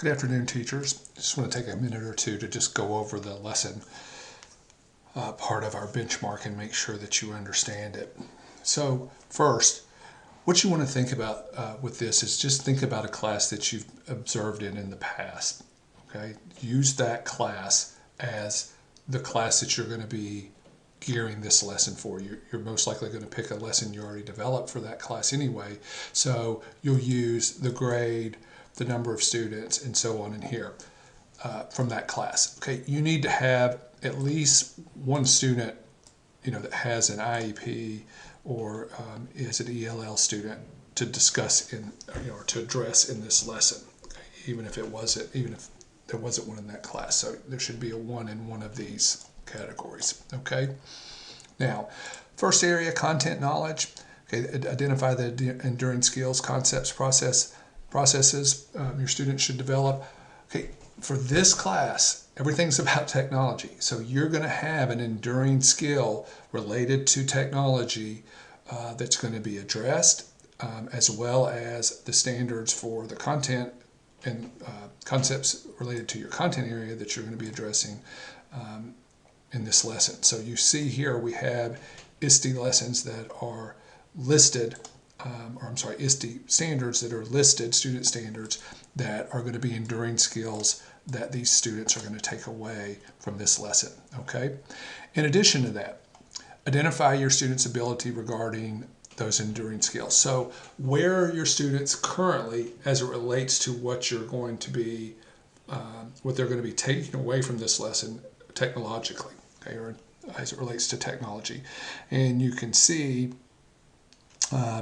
Good afternoon, teachers. Just want to take a minute or two to just go over the lesson part of our benchmark and make sure that you understand it. So first, what you want to think about with this is just think about a class that you've observed in the past. Okay, use that class as the class that you're going to be gearing this lesson for. You're most likely going to pick a lesson you already developed for that class anyway. So you'll use the grade, the number of students, and so on in here from that class. Okay, you need to have at least one student, that has an IEP or is an ELL student to discuss or to address in this lesson. Okay? Even if there wasn't one in that class, so there should be a one in one of these categories. Okay. Now, first area, content knowledge. Okay, identify the enduring skills, concepts, processes your students should develop. Okay, for this class, everything's about technology. So you're going to have an enduring skill related to technology that's going to be addressed, as well as the standards for the content and concepts related to your content area that you're going to be addressing in this lesson. So you see here we have ISTE lessons that are listed, ISTE standards that are listed, student standards that are going to be enduring skills that these students are going to take away from this lesson. Okay. In addition to that, identify your students' ability regarding those enduring skills. So where are your students currently as it relates to what you're going to be, what they're going to be taking away from this lesson technologically, okay, or as it relates to technology. And you can see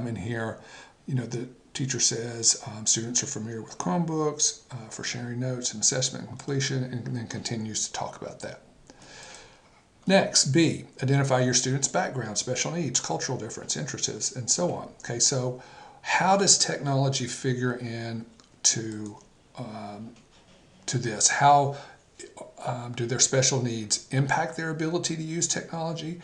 in here, the teacher says students are familiar with Chromebooks for sharing notes and assessment and completion, and then continues to talk about that. Next, B, identify your students' background, special needs, cultural difference, interests, and so on. Okay, so how does technology figure in to this? How do their special needs impact their ability to use technology?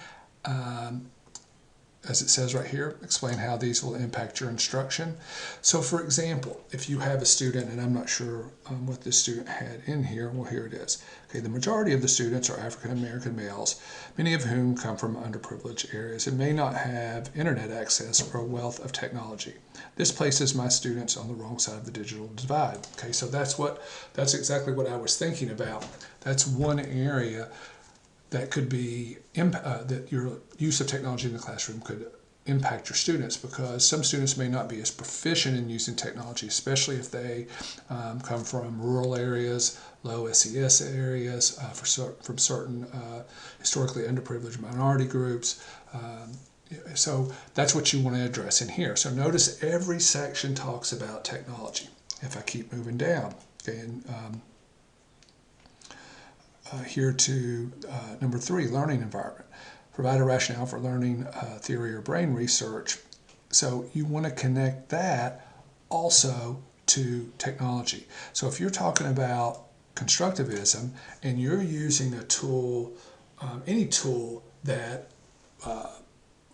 As it says right here, explain how these will impact your instruction. So for example, if you have a student, and I'm not sure what this student had in here, well, here it is. Okay, the majority of the students are African American males, many of whom come from underprivileged areas and may not have internet access or a wealth of technology. This places my students on the wrong side of the digital divide. Okay, so that's exactly what I was thinking about. That's one area that could be that your use of technology in the classroom could impact your students, because some students may not be as proficient in using technology, especially if they come from rural areas, low SES areas, from certain historically underprivileged minority groups. So that's what you want to address in here. So notice every section talks about technology. If I keep moving down, okay, and here to number 3, learning environment. Provide a rationale for learning theory or brain research. So you want to connect that also to technology. So if you're talking about constructivism and you're using a tool, any tool that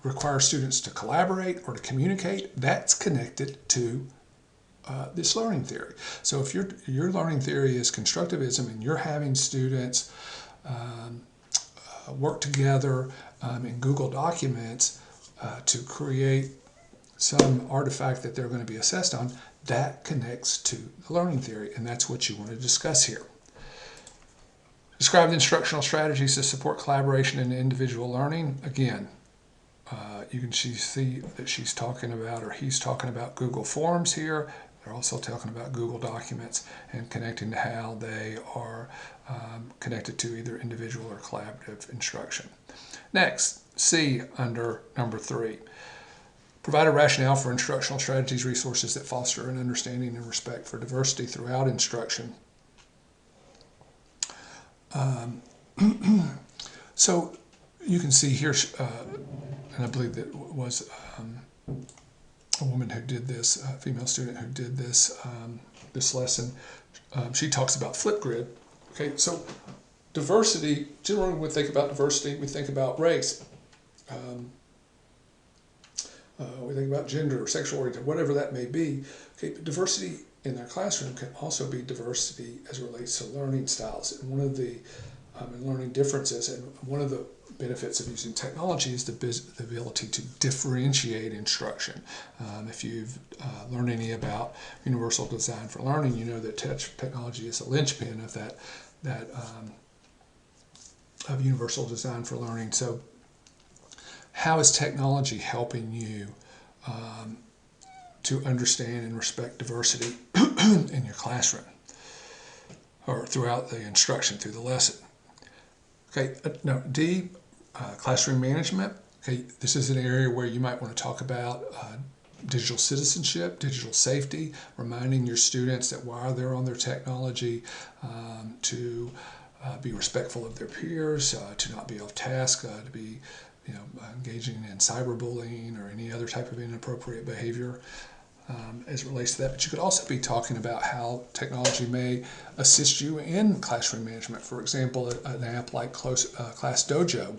requires students to collaborate or to communicate, that's connected to this learning theory. So if your learning theory is constructivism and you're having students work together in Google Documents to create some artifact that they're going to be assessed on, that connects to the learning theory, and that's what you want to discuss here. Describe the instructional strategies to support collaboration and individual learning. Again, you can see that she's talking about, or he's talking about, Google Forms here. They're also talking about Google Documents and connecting to how they are connected to either individual or collaborative instruction. Next, C under number 3. Provide a rationale for instructional strategies, resources that foster an understanding and respect for diversity throughout instruction. So you can see here, and I believe that was a woman who did this, a female student who did this this lesson. She talks about Flipgrid. Okay, so diversity, generally when we think about diversity, we think about race. We think about gender or sexual orientation, whatever that may be. Okay, but diversity in their classroom can also be diversity as it relates to learning styles. And one of the learning differences, and one of the benefits of using technology is the ability to differentiate instruction. If you've learned any about Universal Design for Learning, you know that technology is a linchpin of that of Universal Design for Learning. So how is technology helping you to understand and respect diversity in your classroom or throughout the instruction, through the lesson? Okay, now D, classroom management. Okay, this is an area where you might want to talk about digital citizenship, digital safety, reminding your students that while they're on their technology, to be respectful of their peers, to not be off task, to be engaging in cyberbullying or any other type of inappropriate behavior as it relates to that. But you could also be talking about how technology may assist you in classroom management. For example, an app like ClassDojo,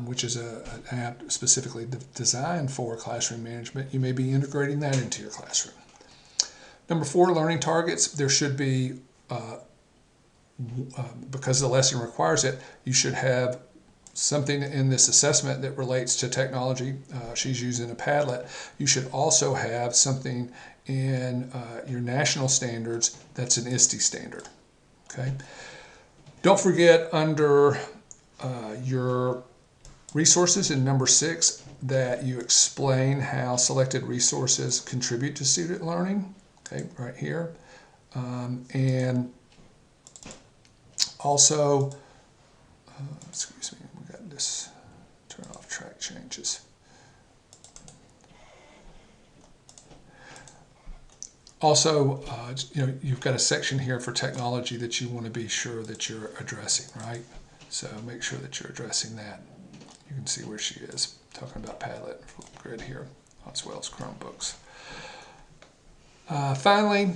which is an app specifically designed for classroom management. You may be integrating that into your classroom. Number 4, learning targets. There should be, because the lesson requires it, you should have something in this assessment that relates to technology. She's using a Padlet. You should also have something in your national standards that's an ISTE standard. Okay. Don't forget under your resources in number 6 that you explain how selected resources contribute to student learning. Okay, right here. And also, excuse me, we got this turn off track changes. Also, you've got a section here for technology that you want to be sure that you're addressing, right? So make sure that you're addressing that. You can see where she is, talking about Padlet Grid here, as well as Chromebooks. Finally,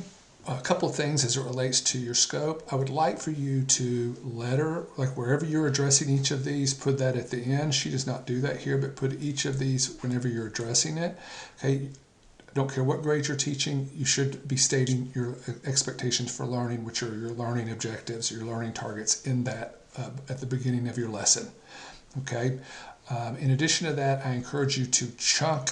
a couple of things as it relates to your scope. I would like for you to like wherever you're addressing each of these, put that at the end. She does not do that here, but put each of these whenever you're addressing it. Okay, I don't care what grade you're teaching, you should be stating your expectations for learning, which are your learning objectives, your learning targets in that at the beginning of your lesson. Okay. In addition to that, I encourage you to chunk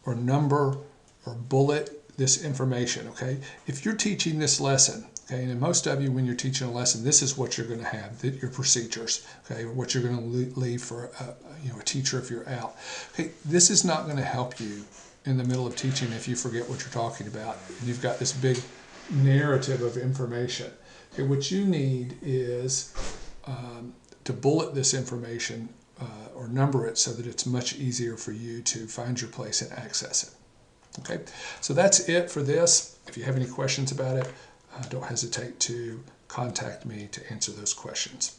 or number or bullet this information. Okay. If you're teaching this lesson, okay, and most of you, when you're teaching a lesson, this is what you're going to have, your procedures, okay, or what you're going to leave for a teacher if you're out. Okay, this is not going to help you in the middle of teaching if you forget what you're talking about. And you've got this big narrative of information. Okay, what you need is to bullet this information or number it so that it's much easier for you to find your place and access it. Okay, so that's it for this. If you have any questions about it, don't hesitate to contact me to answer those questions.